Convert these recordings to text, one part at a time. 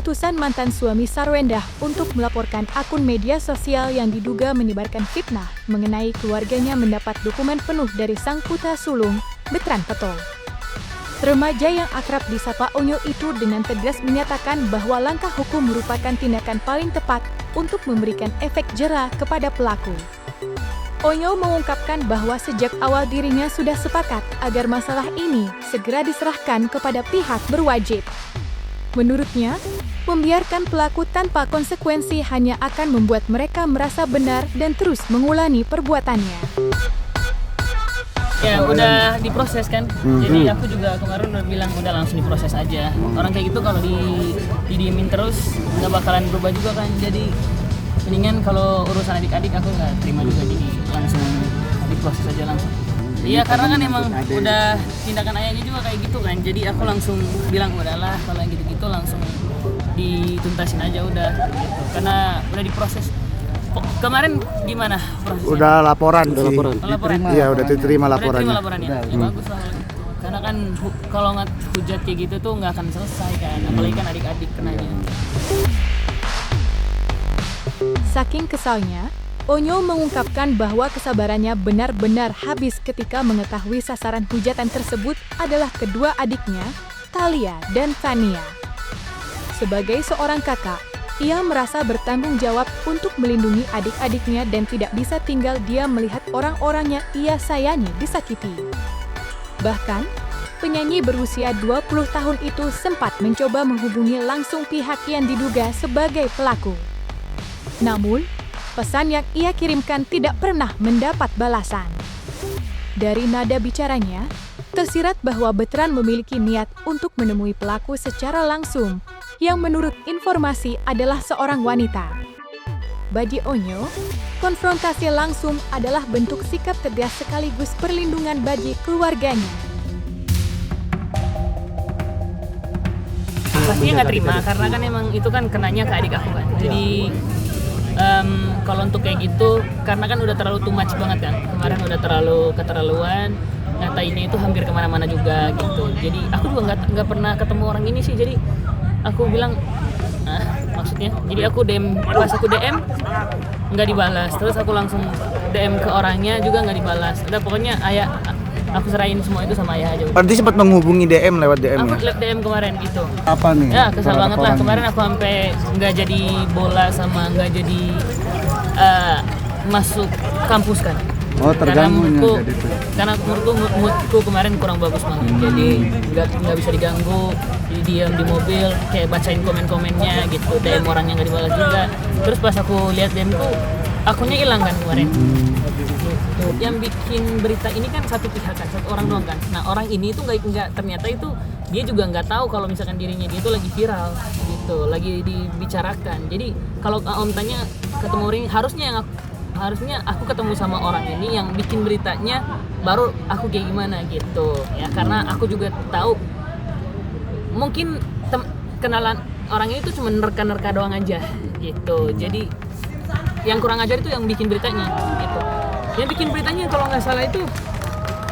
keputusan mantan suami Sarwendah untuk melaporkan akun media sosial yang diduga menyebarkan fitnah mengenai keluarganya mendapat dokumen penuh dari sang putra sulung, Betran Petol. Remaja yang akrab disapa Onyo itu dengan tegas menyatakan bahwa langkah hukum merupakan tindakan paling tepat untuk memberikan efek jera kepada pelaku. Onyo mengungkapkan bahwa sejak awal dirinya sudah sepakat agar masalah ini segera diserahkan kepada pihak berwajib. Menurutnya, membiarkan pelaku tanpa konsekuensi hanya akan membuat mereka merasa benar dan terus mengulangi perbuatannya. Ya udah diproses kan, jadi aku juga kemarin udah bilang udah langsung diproses aja. Orang kayak gitu kalau didiemin terus nggak bakalan berubah juga kan. Jadi mendingan kalau urusan adik-adik aku nggak terima juga, jadi langsung diproses aja langsung. Iya karena kan emang udah tindakan ayahnya juga kayak gitu kan, jadi aku langsung bilang udahlah kalau gitu-gitu langsung dituntasin aja udah gitu. Karena udah diproses. Kemarin gimana prosesnya? Udah laporan sih. Laporan. Iya, udah diterima laporannya. Udah laporannya. Ya bagus lah. Karena kan kalau nggak hujat kayak gitu tuh nggak akan selesai kan. Apalagi kan adik-adik kenanya. Saking kesalnya, Onyo mengungkapkan bahwa kesabarannya benar-benar habis ketika mengetahui sasaran hujatan tersebut adalah kedua adiknya, Thalia dan Fania. Sebagai seorang kakak, ia merasa bertanggung jawab untuk melindungi adik-adiknya dan tidak bisa tinggal diam melihat orang-orang yang ia sayangi disakiti. Bahkan, penyanyi berusia 20 tahun itu sempat mencoba menghubungi langsung pihak yang diduga sebagai pelaku. Namun, pesan yang ia kirimkan tidak pernah mendapat balasan. Dari nada bicaranya, tersirat bahwa Betran memiliki niat untuk menemui pelaku secara langsung, yang menurut informasi adalah seorang wanita. Bagi Onyo, konfrontasi langsung adalah bentuk sikap tegas sekaligus perlindungan bagi keluarganya. Pastinya nggak terima, karena kan emang itu kan kenanya ke adik aku kan. Jadi kalau untuk kayak gitu, karena kan udah terlalu too much banget kan. Kemarin udah terlalu keterlaluan, ngatainnya itu hampir kemana-mana juga gitu. Jadi aku juga nggak pernah ketemu orang ini sih, jadi aku bilang, maksudnya, jadi aku pas aku DM nggak dibalas, terus aku langsung DM ke orangnya juga nggak dibalas. Udah pokoknya ayah, aku serahin semua itu sama ayah aja. Berarti sempat menghubungi DM lewat DM Aku ya? lewat DM kemarin gitu. Apa nih? Ya kesal banget lah, kemarin aku sampai nggak jadi bola sama nggak jadi masuk kampus kan. Oh, terganggu jadi itu. Karena moodku kemarin kurang bagus banget, jadi nggak bisa diganggu, jadi diam di mobil kayak bacain komen-komennya gitu, DM orangnya nggak dibalas juga. Terus pas aku lihat DM ku, akunnya hilang kan kemarin. Gitu. Yang bikin berita ini kan satu pihak kan, satu orang doang kan. Nah orang ini tuh nggak ternyata itu dia juga nggak tahu kalau misalkan dirinya dia tuh lagi viral gitu, lagi dibicarakan. Jadi kalau Om tanya ketemu orang, harusnya aku ketemu sama orang ini yang bikin beritanya, baru aku kayak gimana gitu ya, karena aku juga tahu mungkin kenalan orang ini tuh cuma nerka-nerka doang aja gitu. Jadi yang kurang ajar itu yang bikin beritanya gitu. Yang bikin beritanya kalau nggak salah itu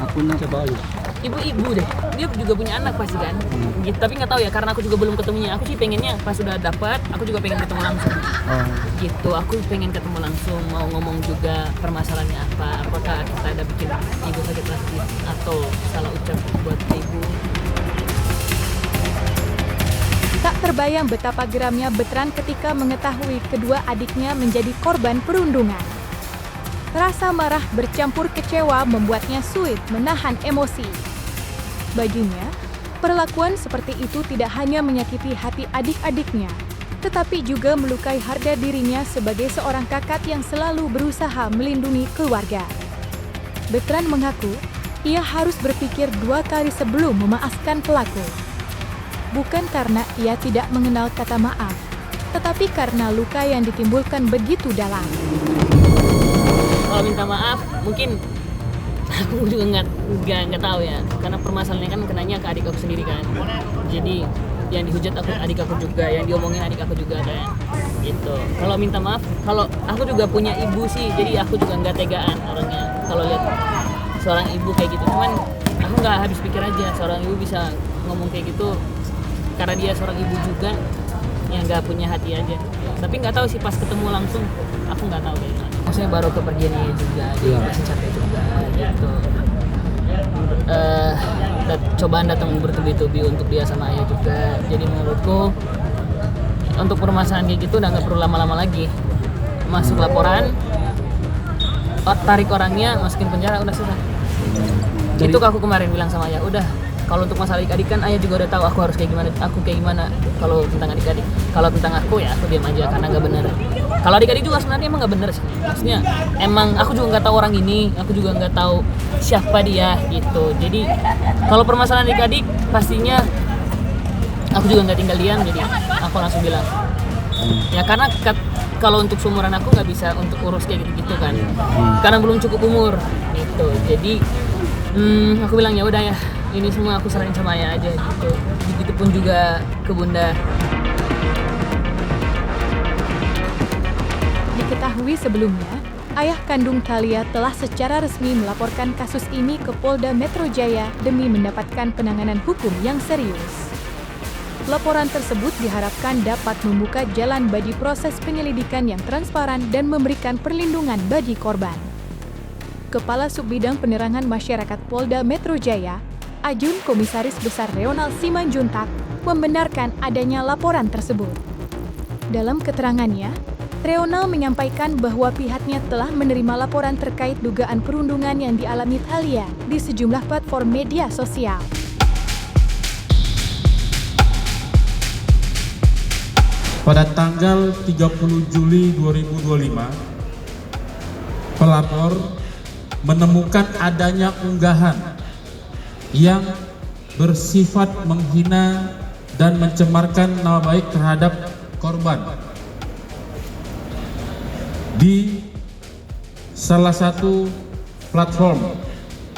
akunnya siapa aja? Ibu-ibu deh, dia juga punya anak pasti kan gitu. Tapi nggak tahu ya, karena aku juga belum ketemunya. Aku sih pengennya pas sudah dapat, aku juga pengen ketemu langsung gitu. Aku pengen ketemu langsung, mau ngomong juga permasalahannya apa, apakah kita ada bikin ibu sakit hati atau salah ucap buat ibu. Tak terbayang betapa geramnya Betran ketika mengetahui kedua adiknya menjadi korban perundungan. Rasa marah bercampur kecewa membuatnya sulit menahan emosi. Baginya, perlakuan seperti itu tidak hanya menyakiti hati adik-adiknya, tetapi juga melukai harga dirinya sebagai seorang kakak yang selalu berusaha melindungi keluarga. Betran mengaku, ia harus berpikir 2 kali sebelum memaafkan pelaku. Bukan karena ia tidak mengenal kata maaf, tetapi karena luka yang ditimbulkan begitu dalam. Kalau minta maaf, mungkin aku juga nggak tahu ya, karena permasalahannya kan kenanya ke adik aku sendiri kan. Jadi yang dihujat adik aku juga, yang diomongin adik aku juga kayak gitu. Kalau minta maaf, kalau aku juga punya ibu sih, jadi aku juga nggak tegaan orangnya. Kalau lihat seorang ibu kayak gitu, cuman aku nggak habis pikir aja seorang ibu bisa ngomong kayak gitu, karena dia seorang ibu juga. yang nggak punya hati aja. Tapi nggak tahu sih pas ketemu langsung, aku nggak tahu kayak gimana. Maksudnya baru kepergian dia juga, dia masih capek juga gitu. Cobaan datang bertubi-tubi untuk dia sama ayah juga. Jadi menurutku untuk permasalahan kayak gitu udah nggak perlu lama-lama lagi. Masuk laporan, tarik orangnya, masukin penjara, udah selesai. Itu aku kemarin bilang sama ayah, udah kalau untuk masalah adik-adik kan ayah juga udah tahu aku harus kayak gimana, aku kayak gimana kalau tentang adik-adik. Kalau tentang aku ya aku diam aja karena nggak bener. Kalau adik-adik juga sebenarnya emang nggak bener sih. Maksudnya emang aku juga nggak tahu orang ini, aku juga nggak tahu siapa dia gitu. Jadi kalau permasalahan adik-adik pastinya aku juga nggak tinggal diam, jadi aku langsung bilang ya karena kalau untuk seumuran aku nggak bisa untuk urus kayak gitu-gitu kan, karena belum cukup umur gitu. Jadi aku bilang ya udah ya, ini semua aku serahin sama ayah aja gitu. Begitupun juga ke bunda. Diketahui sebelumnya, ayah kandung Thalia telah secara resmi melaporkan kasus ini ke Polda Metro Jaya demi mendapatkan penanganan hukum yang serius. Laporan tersebut diharapkan dapat membuka jalan bagi proses penyelidikan yang transparan dan memberikan perlindungan bagi korban. Kepala Subbidang Penerangan Masyarakat Polda Metro Jaya, Ajun Komisaris Besar Reonal Simanjuntak, membenarkan adanya laporan tersebut. Dalam keterangannya, Reonal menyampaikan bahwa pihaknya telah menerima laporan terkait dugaan perundungan yang dialami Thalia di sejumlah platform media sosial. Pada tanggal 30 Juli 2025, pelapor menemukan adanya unggahan yang bersifat menghina dan mencemarkan nama baik terhadap korban di salah satu platform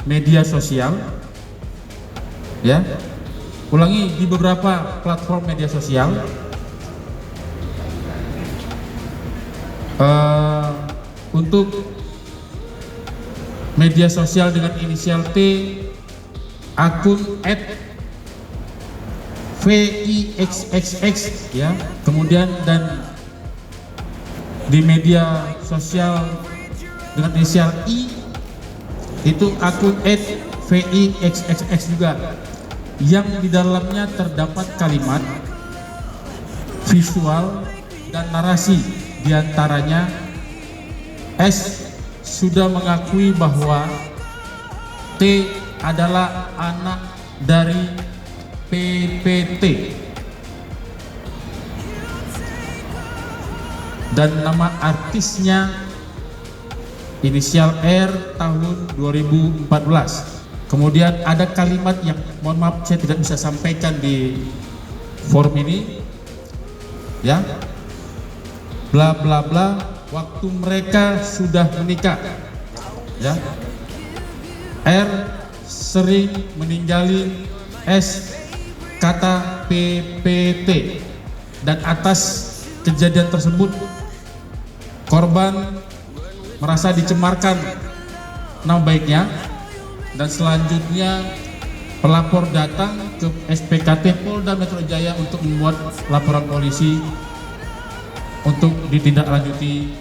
media sosial, ya, ulangi, di beberapa platform media sosial. Untuk media sosial dengan inisial T, akun @vixxx, ya, kemudian dan di media sosial dengan inisial I itu akun @vixxx juga, yang di dalamnya terdapat kalimat, visual, dan narasi. Di antaranya, S sudah mengakui bahwa T adalah anak dari PPT dan nama artisnya inisial R tahun 2014. Kemudian ada kalimat yang mohon maaf saya tidak bisa sampaikan di forum ini, ya, bla bla bla, waktu mereka sudah menikah, ya. R sering meninggali S kata PPT, dan atas kejadian tersebut korban merasa dicemarkan nama baiknya, dan selanjutnya pelapor datang ke SPKT Polda Metro Jaya untuk membuat laporan polisi untuk ditindaklanjuti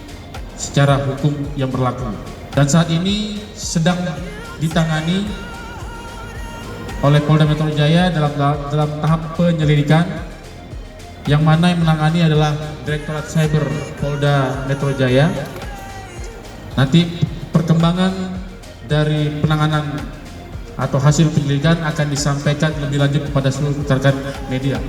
secara hukum yang berlaku, dan saat ini sedang ditangani oleh Polda Metro Jaya dalam tahap penyelidikan, yang mana yang menangani adalah Direktorat Cyber Polda Metro Jaya. Nanti perkembangan dari penanganan atau hasil penyelidikan akan disampaikan lebih lanjut kepada seluruh rekan media.